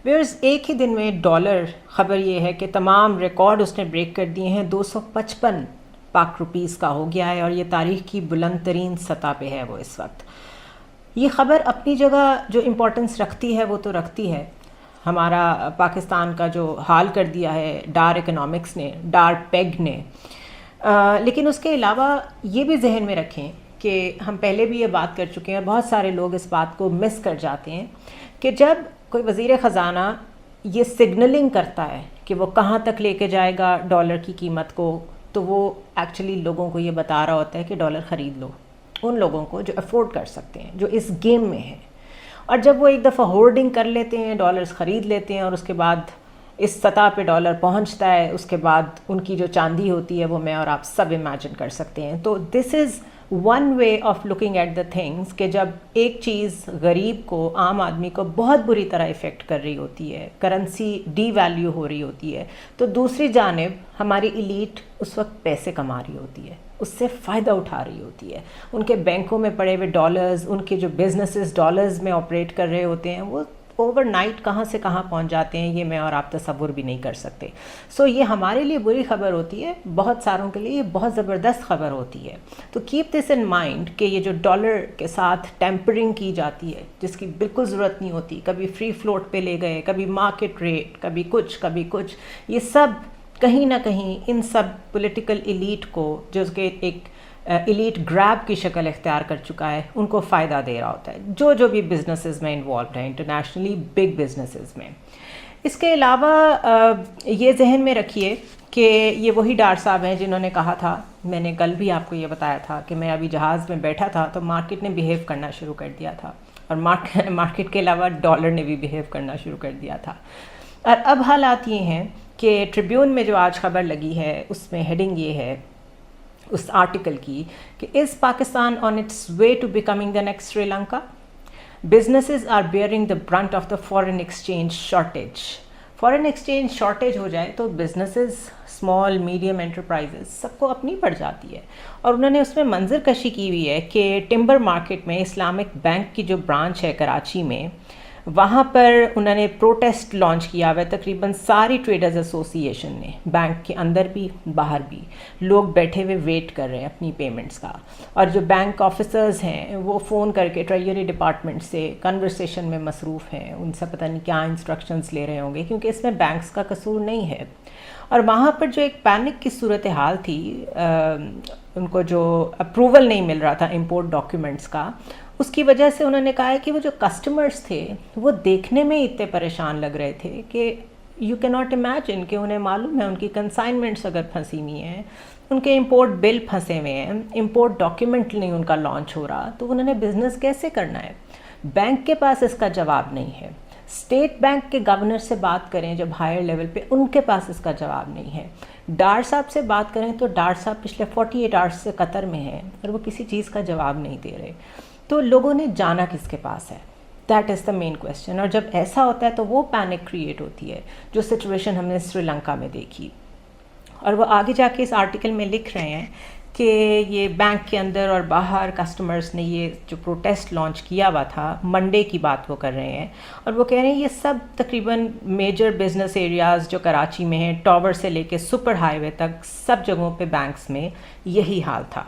Wears ایک ہی دن میں dollar, خبر یہ ہے کہ تمام ریکارڈ اس نے بریک کر دیے ہیں، 255 پاک روپیز کا ہو گیا ہے، اور یہ تاریخ کی بلند ترین سطح پہ ہے وہ اس وقت۔ یہ خبر اپنی جگہ جو امپورٹنس رکھتی ہے وہ تو رکھتی ہے، ہمارا پاکستان کا جو حال کر دیا ہے ڈار اکنامکس نے، ڈار پیگ نے، لیکن اس کے علاوہ یہ بھی ذہن میں رکھیں کہ ہم پہلے بھی یہ بات کر چکے ہیں، بہت سارے لوگ اس بات کو مس کر جاتے ہیں کہ جب کوئی وزیر خزانہ یہ سگنلنگ کرتا ہے کہ وہ کہاں تک لے کے جائے گا ڈالر کی قیمت کو، تو وہ ایکچولی لوگوں کو یہ بتا رہا ہوتا ہے کہ ڈالر خرید لو، ان لوگوں کو جو افورڈ کر سکتے ہیں، جو اس گیم میں ہیں۔ اور جب وہ ایک دفعہ ہورڈنگ کر لیتے ہیں، ڈالرز خرید لیتے ہیں، اور اس کے بعد اس سطح پہ ڈالر پہنچتا ہے، اس کے بعد ان کی جو چاندی ہوتی ہے وہ میں اور آپ سب امیجن کر سکتے ہیں۔ تو this is one way of looking at the things کہ جب ایک چیز غریب کو، عام آدمی کو بہت بری طرح افیکٹ کر رہی ہوتی ہے، کرنسی ڈی ویلیو ہو رہی ہوتی ہے، تو دوسری جانب ہماری ایلیٹ اس وقت پیسے کما رہی ہوتی ہے، اس سے فائدہ اٹھا رہی ہوتی ہے۔ ان کے بینکوں میں پڑے ہوئے ڈالرز، ان کے جو بزنسز ڈالرز میں آپریٹ کر رہے ہوتے ہیں، وہ اوور نائٹ کہاں سے کہاں پہنچ جاتے ہیں، یہ میں اور آپ تصور بھی نہیں کر سکتے۔ سو یہ ہمارے لیے بری خبر ہوتی ہے، بہت ساروں کے لیے یہ بہت زبردست خبر ہوتی ہے۔ تو کیپ دس ان مائنڈ کہ یہ جو ڈالر کے ساتھ ٹیمپرنگ کی جاتی ہے، جس کی بالکل ضرورت نہیں ہوتی، کبھی فری فلوٹ پہ لے گئے، کبھی مارکیٹ ریٹ، کبھی کچھ، یہ سب کہیں نہ کہیں ان سب پولیٹیکل ایلیٹ کو، جو کہ ایک ایلیٹ گریب کی شکل اختیار کر چکا ہے، ان کو فائدہ دے رہا ہوتا ہے، جو بھی بزنسز میں انوالوڈ ہیں، انٹرنیشنلی بگ بزنسز میں۔ اس کے علاوہ یہ ذہن میں رکھیے کہ یہ وہی ڈار صاحب ہیں جنہوں نے کہا تھا، میں نے کل بھی آپ کو یہ بتایا تھا کہ میں ابھی جہاز میں بیٹھا تھا تو مارکیٹ نے بیہیو کرنا شروع کر دیا تھا، اور مارکیٹ کے علاوہ ڈالر نے بھی بیہیو کرنا شروع کر دیا تھا۔ اور اب حالات یہ ہیں کہ ٹریبیون میں جو آج خبر لگی ہے، اس میں ہیڈنگ یہ ہے اس آرٹیکل کی کہ is Pakistan on its way to becoming the next Sri Lanka, businesses are bearing the brunt of the foreign exchange shortage. Foreign exchange shortage ہو جائے تو بزنسز، اسمال میڈیم انٹرپرائزز، سب کو اپنی پڑ جاتی ہے۔ اور انہوں نے اس میں منظر کشی کی ہوئی ہے کہ ٹمبر مارکیٹ میں اسلامک بینک کی جو برانچ ہے کراچی میں، وہاں پر انہوں نے پروٹیسٹ لانچ کیا ہوا ہے، تقریباً ساری ٹریڈرز ایسوسی ایشن نے، بینک کے اندر بھی باہر بھی لوگ بیٹھے ہوئے ویٹ کر رہے ہیں اپنی پیمنٹس کا، اور جو بینک آفیسرز ہیں وہ فون کر کے ٹریجری ڈپارٹمنٹ سے کنورسیشن میں مصروف ہیں، ان سے پتہ نہیں کیا انسٹرکشنز لے رہے ہوں گے، کیونکہ اس میں بینکس کا قصور نہیں ہے۔ اور وہاں پر جو ایک پینک کی صورتحال تھی، ان کو جو اپروول نہیں مل رہا تھا امپورٹ ڈاکیومنٹس کا، اس کی وجہ سے انہوں نے کہا ہے کہ وہ جو کسٹمرز تھے وہ دیکھنے میں اتنے پریشان لگ رہے تھے کہ یو کی ناٹ امیجن، کہ انہیں معلوم ہے ان کی کنسائنمنٹس اگر پھنسی ہوئی ہیں، ان کے امپورٹ بل پھنسے ہوئے ہیں، امپورٹ ڈاکیومنٹ نہیں ان کا لانچ ہو رہا، تو انہوں نے بزنس کیسے کرنا ہے؟ بینک کے پاس اس کا جواب نہیں ہے، اسٹیٹ بینک کے گورنر سے بات کریں جب ہائر لیول پہ، ان کے پاس اس کا جواب نہیں ہے۔ ڈار صاحب سے بات کریں تو ڈار صاحب پچھلے 48 آورس سے قطر میں ہیں اور وہ کسی چیز کا جواب نہیں دے رہے۔ تو لوگوں نے جانا کس کے پاس ہے؟ That is the main question. اور جب ایسا ہوتا ہے تو وہ پینک کریٹ ہوتی ہے، جو سچویشن ہم نے سری لنکا میں دیکھی۔ اور وہ آگے جا کے اس آرٹیکل میں لکھ رہے ہیں کہ یہ بینک کے اندر اور باہر کسٹمرز نے یہ جو پروٹیسٹ لانچ کیا ہوا تھا، منڈے کی بات وہ کر رہے ہیں، اور وہ کہہ رہے ہیں یہ سب تقریباً میجر بزنس ایریاز جو کراچی میں ہیں، ٹاور سے لے کے سپر ہائی وے تک، سب جگہوں پہ بینکس میں یہی حال تھا۔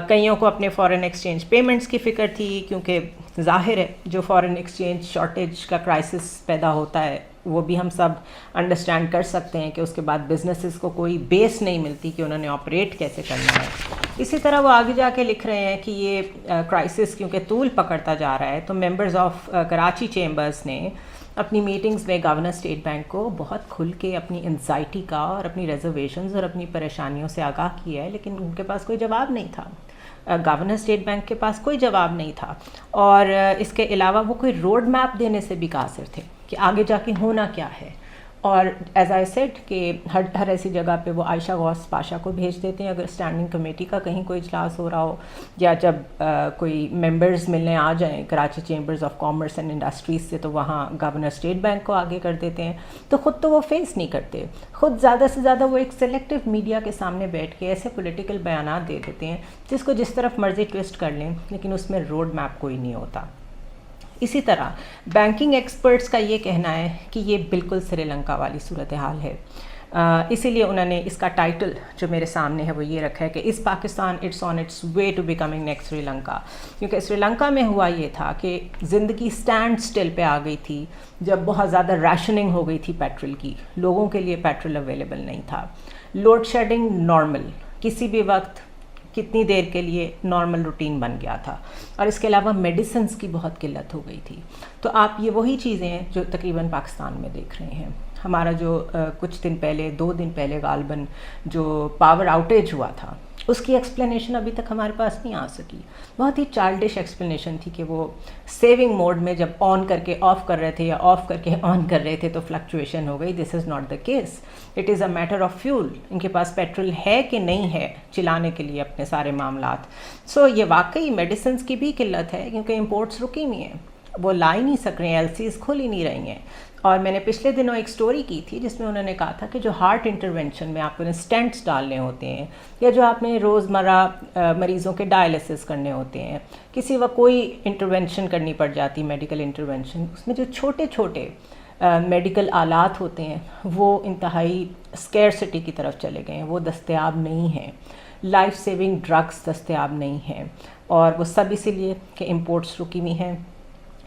کئیوں کو اپنے فارن ایکسچینج پیمنٹس کی فکر تھی، کیونکہ ظاہر ہے جو فارن ایکسچینج شارٹیج کا کرائسس پیدا ہوتا ہے وہ بھی ہم سب انڈرسٹینڈ کر سکتے ہیں کہ اس کے بعد بزنسز کو کوئی بیس نہیں ملتی کہ انہوں نے آپریٹ کیسے کرنا ہے۔ اسی طرح وہ آگے جا کے لکھ رہے ہیں کہ یہ کرائسس کیونکہ طول پکڑتا جا رہا ہے، تو ممبرز آف کراچی چیمبرز نے اپنی میٹنگز میں گورنر اسٹیٹ بینک کو بہت کھل کے اپنی انزائٹی کا اور اپنی ریزرویشنز اور اپنی پریشانیوں سے آگاہ کیا ہے، لیکن ان کے پاس کوئی جواب نہیں تھا۔ گورنر اسٹیٹ بینک کے پاس کوئی جواب نہیں تھا، اور اس کے علاوہ وہ کوئی روڈ میپ دینے سے بھی قاصر تھے کہ آگے جا کے ہونا کیا ہے۔ اور ایز آئی سیڈ کہ ہر ایسی جگہ پہ وہ عائشہ غوث پاشا کو بھیج دیتے ہیں اگر اسٹینڈنگ کمیٹی کا کہیں کوئی اجلاس ہو رہا ہو، یا جب کوئی ممبرز ملنے آ جائیں Karachi chambers of commerce and industries سے، تو وہاں گورنر اسٹیٹ بینک کو آگے کر دیتے ہیں۔ تو خود تو وہ فیس نہیں کرتے، خود زیادہ سے زیادہ وہ ایک سلیکٹیو میڈیا کے سامنے بیٹھ کے ایسے پولیٹیکل بیانات دے دیتے ہیں جس کو جس طرف مرضی ٹویسٹ کر لیں، لیکن اس میں روڈ میپ کوئی نہیں ہوتا۔ اسی طرح بینکنگ ایکسپرٹس کا یہ کہنا ہے کہ یہ بالکل سری لنکا والی صورتحال ہے. اسی لیے انہوں نے اس کا ٹائٹل جو میرے سامنے ہے وہ یہ رکھا ہے کہ is Pakistan its on its way to becoming next Sri Lanka. کیونکہ سری لنکا میں ہوا یہ تھا کہ زندگی اسٹینڈ اسٹل پہ آ گئی تھی جب بہت زیادہ ریشننگ ہو گئی تھی پیٹرول کی. لوگوں کے لیے پیٹرول اویلیبل نہیں تھا. لوڈ شیڈنگ نارمل, کسی بھی وقت کتنی دیر کے لیے نارمل روٹین بن گیا تھا. اور اس کے علاوہ میڈیسنز کی بہت قلت ہو گئی تھی. تو آپ یہ وہی چیزیں ہیں جو تقریباً پاکستان میں دیکھ رہے ہیں. ہمارا جو کچھ دن پہلے 2 دن پہلے غالباً جو پاور آؤٹیج ہوا تھا اس کی ایکسپلینیشن ابھی تک ہمارے پاس نہیں آ سکی. بہت ہی چائلڈش ایکسپلینیشن تھی کہ وہ سیونگ موڈ میں جب آن کر کے آف کر رہے تھے یا آف کر کے آن کر رہے تھے تو فلکچویشن ہو گئی. This is not the case. It is a matter of fuel. ان کے پاس پیٹرول ہے کہ نہیں ہے چلانے کے لیے اپنے سارے معاملات. سو یہ واقعی میڈیسنز کی بھی قلت ہے کیونکہ امپورٹس رکی ہوئی ہیں, وہ لا ہی نہیں سک رہے ہیں, ایل سیز کھول ہی نہیں رہی ہیں. اور میں نے پچھلے دنوں ایک سٹوری کی تھی جس میں انہوں نے کہا تھا کہ جو ہارٹ انٹرونشن میں آپ کو اسٹینٹس ڈالنے ہوتے ہیں یا جو آپ نے روزمرہ مریضوں کے ڈائلسس کرنے ہوتے ہیں, کسی وقت کوئی انٹرونشن کرنی پڑ جاتی میڈیکل انٹرونشن, اس میں جو چھوٹے چھوٹے میڈیکل آلات ہوتے ہیں وہ انتہائی اسکیرسٹی کی طرف چلے گئے ہیں, وہ دستیاب نہیں ہیں. لائف سیونگ ڈرگس دستیاب نہیں ہیں اور وہ سب اسی لیے کہ امپورٹس رکی ہوئی ہیں.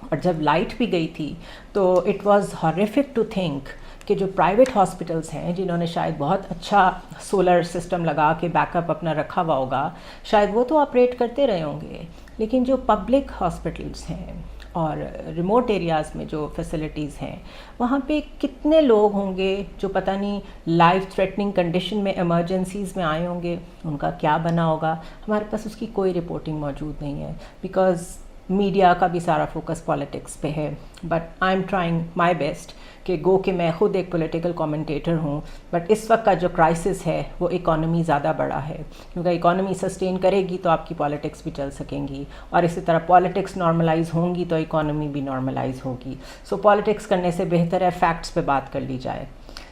اور جب لائٹ بھی گئی تھی تو اٹ واز ہاریفک ٹو تھنک کہ جو پرائیویٹ ہاسپٹلس ہیں جنہوں نے شاید بہت اچھا سولر سسٹم لگا کے بیک اپ اپنا رکھا ہوا ہوگا, شاید وہ تو آپریٹ کرتے رہے ہوں گے, لیکن جو پبلک ہاسپٹلس ہیں اور ریموٹ ایریاز میں جو فیسلٹیز ہیں وہاں پہ کتنے لوگ ہوں گے جو پتہ نہیں لائف تھریٹننگ کنڈیشن میں ایمرجنسیز میں آئے ہوں گے, ان کا کیا بنا ہوگا. ہمارے پاس اس کی کوئی رپورٹنگ موجود نہیں ہے بیکاز میڈیا کا بھی سارا فوکس پالیٹکس پہ ہے. But I am trying my best کہ گو کہ میں خود ایک پولیٹیکل کامنٹیٹر ہوں, بٹ اس وقت کا جو کرائسس ہے وہ اکانومی زیادہ بڑا ہے, کیونکہ اکانومی سسٹین کرے گی تو آپ کی پالیٹکس بھی چل سکیں گی, اور اسی طرح پالیٹکس نارملائز ہوں گی تو اکانومی بھی نارملائز ہوگی. سو پالیٹکس کرنے سے بہتر ہے فیکٹس پہ بات کر لی جائے.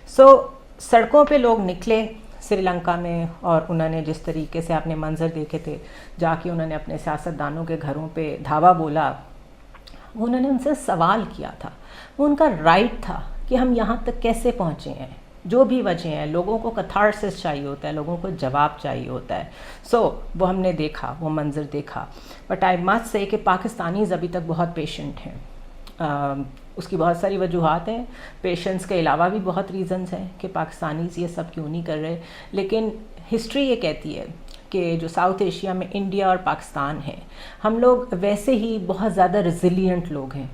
سو سڑکوں پہ لوگ نکلے سری لنکا میں, اور انہوں نے جس طریقے سے آپ نے منظر دیکھے تھے جا کے انہوں نے اپنے سیاستدانوں کے گھروں پہ دھاوا بولا, انہوں نے ان سے سوال کیا تھا. وہ ان کا رائٹ تھا کہ ہم یہاں تک کیسے پہنچے ہیں, جو بھی وجہ ہیں. لوگوں کو کتھارسس چاہیے ہوتا ہے, لوگوں کو جواب چاہیے ہوتا ہے. سو وہ ہم نے دیکھا, وہ منظر دیکھا. بٹ آئی مسٹ سے کہ پاکستانیز ابھی تک بہت پیشنٹ ہیں. اس کی بہت ساری وجوہات ہیں, پیشنس کے علاوہ بھی بہت ریزنز ہیں کہ پاکستانیز یہ سب کیوں نہیں کر رہے. لیکن ہسٹری یہ کہتی ہے کہ جو ساؤتھ ایشیا میں انڈیا اور پاکستان ہے, ہم لوگ ویسے ہی بہت زیادہ ریزیلینٹ لوگ ہیں.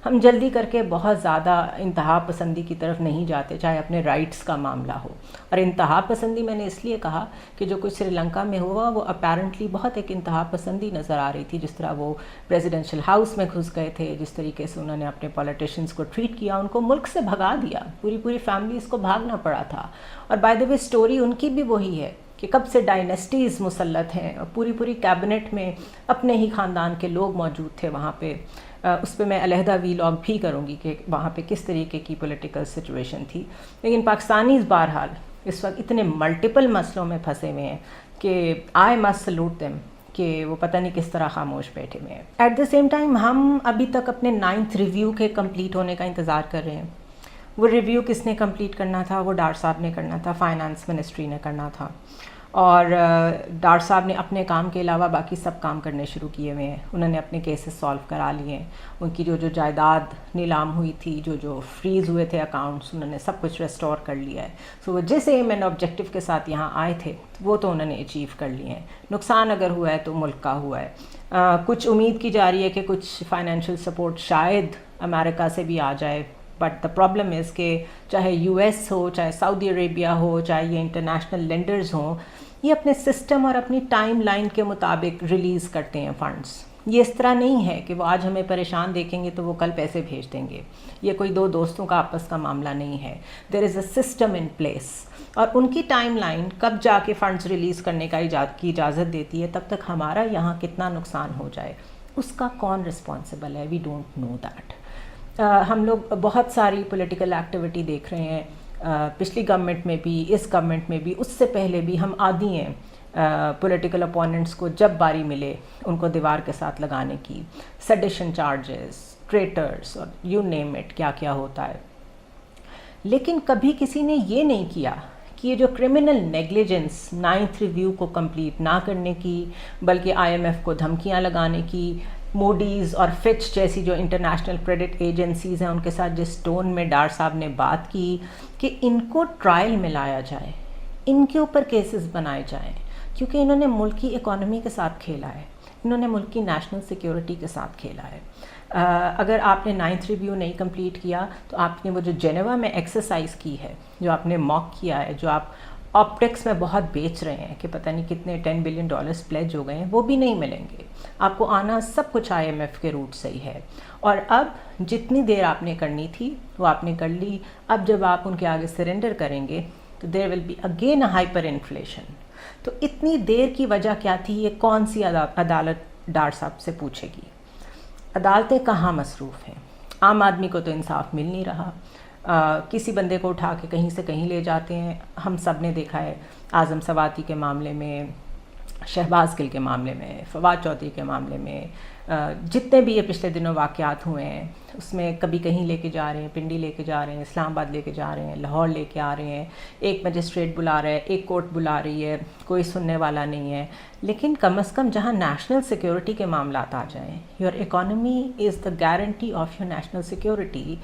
ہم جلدی کر کے بہت زیادہ انتہا پسندی کی طرف نہیں جاتے, چاہے اپنے رائٹس کا معاملہ ہو. اور انتہا پسندی میں نے اس لیے کہا کہ جو کچھ سری لنکا میں ہوا وہ اپیرنٹلی بہت ایک انتہا پسندی نظر آ رہی تھی. جس طرح وہ پریزیڈنشل ہاؤس میں گھس گئے تھے, جس طریقے سے انہوں نے اپنے پولیٹیشینز کو ٹریٹ کیا, ان کو ملک سے بھگا دیا, پوری فیملیز کو بھاگنا پڑا تھا. اور by the way story in کی بھی وہی ہے کہ کب سے ڈائنیسٹیز مسلط ہیں, اور پوری کیبنٹ میں اپنے ہی خاندان کے لوگ موجود تھے وہاں پہ. اس پہ میں علیحدہ ویلاگ بھی کروں گی کہ وہاں پہ کس طریقے کی پولیٹیکل سچویشن تھی. لیکن پاکستانیز بہرحال اس وقت اتنے ملٹیپل مسئلوں میں پھنسے ہوئے ہیں کہ آئی مسٹ سلوٹ دیم کہ وہ پتہ نہیں کس طرح خاموش بیٹھے ہوئے ہیں. ایٹ دا سیم ٹائم ہم ابھی تک اپنے 9th ریویو کے کمپلیٹ ہونے کا انتظار کر رہے ہیں. وہ ریویو کس نے کمپلیٹ کرنا تھا؟ وہ ڈار صاحب نے کرنا تھا, فائنانس منسٹری نے کرنا تھا. اور ڈار صاحب نے اپنے کام کے علاوہ باقی سب کام کرنے شروع کیے ہوئے ہیں. انہوں نے اپنے کیسز سالو کرا لیے ہیں. ان کی جو جائیداد نیلام ہوئی تھی, جو فریز ہوئے تھے اکاؤنٹس, انہوں نے سب کچھ ریسٹور کر لیا ہے. سو وہ جس ایم اینڈ آبجیکٹیو کے ساتھ یہاں آئے تھے وہ تو انہوں نے اچیو کر لیے ہیں. نقصان اگر ہوا ہے تو ملک کا ہوا ہے. کچھ امید کی جا رہی ہے کہ کچھ فائنینشیل سپورٹ شاید امریکہ سے بھی آ جائے. بٹ دا پرابلم از کہ چاہے یو ایس ہو, چاہے سعودی عربیہ ہو, چاہے یہ انٹرنیشنل لینڈرز ہوں, یہ اپنے سسٹم اور اپنی ٹائم لائن کے مطابق ریلیز کرتے ہیں فنڈز. یہ اس طرح نہیں ہے کہ وہ آج ہمیں پریشان دیکھیں گے تو وہ کل پیسے بھیج دیں گے. یہ کوئی دو دوستوں کا آپس کا معاملہ نہیں ہے. دیر از اے سسٹم ان پلیس, اور ان کی ٹائم لائن کب جا کے فنڈز ریلیز کرنے کا کی اجازت دیتی ہے. تب تک ہمارا یہاں کتنا نقصان ہو جائے اس کا کون رسپانسبل ہے؟ We don't know that. ہم لوگ بہت ساری پولیٹیکل ایکٹیویٹی دیکھ رہے ہیں, پچھلی گورنمنٹ میں بھی, اس گورنمنٹ میں بھی, اس سے پہلے بھی. ہم عادی ہیں پولیٹیکل اپوننٹس کو جب باری ملے ان کو دیوار کے ساتھ لگانے کی. سیڈیشن چارجز, ٹریٹرز اور یو نیم اٹ، کیا کیا ہوتا ہے. لیکن کبھی کسی نے یہ نہیں کیا کہ یہ جو کرمنل نیگلیجنس 9th ریویو کو کمپلیٹ نہ کرنے کی، بلکہ IMF کو دھمکیاں لگانے کی، موڈیز اور فچ جیسی جو انٹرنیشنل کریڈٹ ایجنسیز ہیں ان کے ساتھ جس ٹون میں ڈار صاحب نے بات کی کہ ان کو ٹرائل میں لایا جائے، ان کے اوپر کیسز بنائے جائیں، کیونکہ انہوں نے ملک کی اکانومی کے ساتھ کھیلا ہے، انہوں نے ملک کی نیشنل سیکیورٹی کے ساتھ کھیلا ہے. اگر آپ نے 9th ریویو نہیں کمپلیٹ کیا تو آپ نے وہ جو جنیوا میں ایکسرسائز کی ہے، جو آپ نے موک کیا ہے، جو آپ آپٹکس میں بہت بیچ رہے ہیں کہ پتہ نہیں کتنے $10 بلین پلیج ہو گئے ہیں، وہ بھی نہیں ملیں گے. آپ کو آنا سب کچھ IMF کے روٹ سے ہی ہے. اور اب جتنی دیر آپ نے کرنی تھی وہ آپ نے کر لی. اب جب آپ ان کے آگے سرنڈر کریں گے تو there will be again a hyperinflation. تو اتنی دیر کی وجہ کیا تھی؟ یہ کون سی عدالت ڈار صاحب سے پوچھے گی؟ عدالتیں کہاں مصروف ہیں، عام آدمی کو تو انصاف مل نہیں رہا. کسی بندے کو اٹھا کے کہیں سے کہیں لے جاتے ہیں. ہم سب نے دیکھا ہے اعظم سواتی کے معاملے میں، شہباز گل کے معاملے میں، فواد چودھری کے معاملے میں، جتنے بھی یہ پچھلے دنوں واقعات ہوئے ہیں اس میں کبھی کہیں لے کے جا رہے ہیں، پنڈی لے کے جا رہے ہیں، اسلام آباد لے کے جا رہے ہیں، لاہور لے کے آ رہے ہیں، ایک مجسٹریٹ بلا رہا ہے، ایک کورٹ بلا رہی ہے، کوئی سننے والا نہیں ہے. لیکن کم از کم جہاں نیشنل سیکیورٹی کے معاملات آ جائیں، your economy is the guarantee of your national security,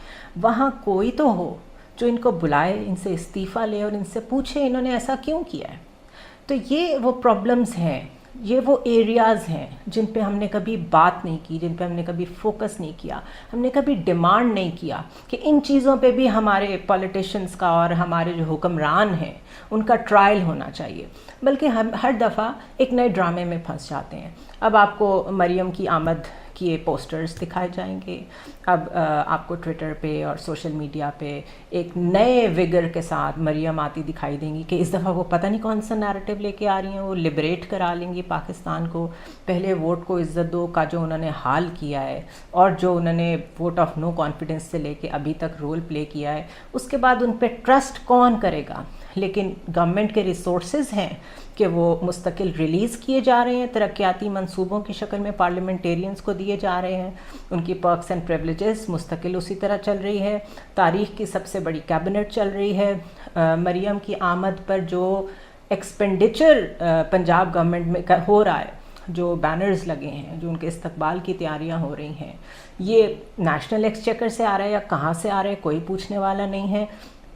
وہاں کوئی تو ہو جو ان کو بلائے، ان سے استعفیٰ لے اور ان سے پوچھے انہوں نے ایسا کیوں کیا ہے. تو یہ وہ پرابلمز ہیں، یہ وہ ایریاز ہیں جن پہ ہم نے کبھی بات نہیں کی، جن پہ ہم نے کبھی فوکس نہیں کیا. ہم نے کبھی ڈیمانڈ نہیں کیا کہ ان چیزوں پہ بھی ہمارے پولیٹیشینز کا اور ہمارے جو حکمران ہیں ان کا ٹرائل ہونا چاہیے، بلکہ ہم ہر دفعہ ایک نئے ڈرامے میں پھنس جاتے ہیں. اب آپ کو مریم کی آمد کے پوسٹرز دکھائے جائیں گے، اب آپ کو ٹویٹر پہ اور سوشل میڈیا پہ ایک نئے وگر کے ساتھ مریم آتی دکھائی دیں گی کہ اس دفعہ وہ پتہ نہیں کون سا نیریٹو لے کے آ رہی ہیں، وہ لبریٹ کرا لیں گی پاکستان کو. پہلے ووٹ کو عزت دو کا جو انہوں نے حال کیا ہے اور جو انہوں نے ووٹ آف نو کانفیڈنس سے لے کے ابھی تک رول پلے کیا ہے، اس کے بعد ان پہ ٹرسٹ کون کرے گا؟ لیکن گورنمنٹ کے ریسورسز ہیں کہ وہ مستقل ریلیز کیے جا رہے ہیں، ترقیاتی منصوبوں کی شکل میں پارلیمنٹیرینز کو دیے جا رہے ہیں، ان کی پرکس اینڈ پریولیجز مستقل اسی طرح چل رہی ہے. تاریخ کی سب سے بڑی کیبنٹ چل رہی ہے. مریم کی آمد پر جو ایکسپینڈیچر پنجاب گورنمنٹ میں ہو رہا ہے، جو بینرز لگے ہیں، جو ان کے استقبال کی تیاریاں ہو رہی ہیں، یہ نیشنل ایکسچیکر سے آ رہا ہے یا کہاں سے آ رہا ہے کوئی پوچھنے والا نہیں ہے.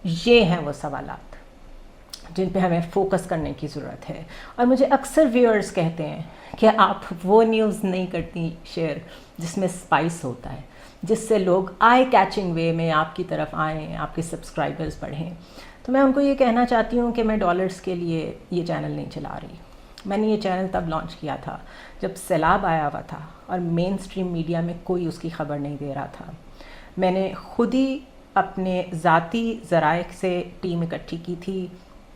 یہ ہیں وہ سوالات جن پہ ہمیں فوکس کرنے کی ضرورت ہے. اور مجھے اکثر ویورز کہتے ہیں کہ آپ وہ نیوز نہیں کرتی شیئر جس میں سپائس ہوتا ہے، جس سے لوگ آئی کیچنگ وے میں آپ کی طرف آئیں، آپ کے سبسکرائبرز بڑھیں. تو میں ان کو یہ کہنا چاہتی ہوں کہ میں ڈالرز کے لیے یہ چینل نہیں چلا رہی. میں نے یہ چینل تب لانچ کیا تھا جب سیلاب آیا ہوا تھا اور مین اسٹریم میڈیا میں کوئی اس کی خبر نہیں دے رہا تھا. میں نے خود ہی اپنے ذاتی ذرائع سے ٹیم اکٹھی کی تھی.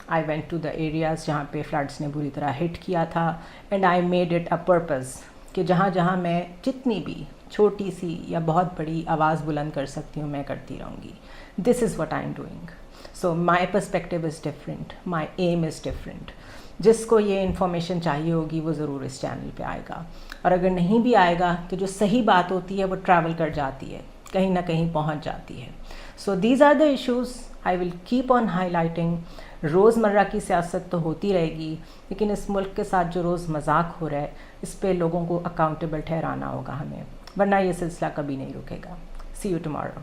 I went to the areas جہاں پہ فلڈس نے بری طرح ہٹ کیا تھا، and I made it a purpose کہ جہاں جہاں میں جتنی بھی چھوٹی سی یا بہت بڑی آواز بلند کر سکتی ہوں میں کرتی رہوں گی. This is what I am doing. So my perspective is different, my aim is different. جس کو یہ انفارمیشن چاہیے ہوگی وہ ضرور اس چینل پہ آئے گا، اور اگر نہیں بھی آئے گا تو جو صحیح بات ہوتی ہے وہ ٹریول کر جاتی ہے، کہیں نہ کہیں پہنچ جاتی ہے. So these are the issues I will keep on highlighting. روزمرہ کی سیاست تو ہوتی رہے گی، لیکن اس ملک کے ساتھ جو روز مذاق ہو رہا ہے اس پہ لوگوں کو اکاؤنٹیبل ٹھہرانا ہوگا ہمیں، ورنہ یہ سلسلہ کبھی نہیں رکے گا. سی یو ٹمارو.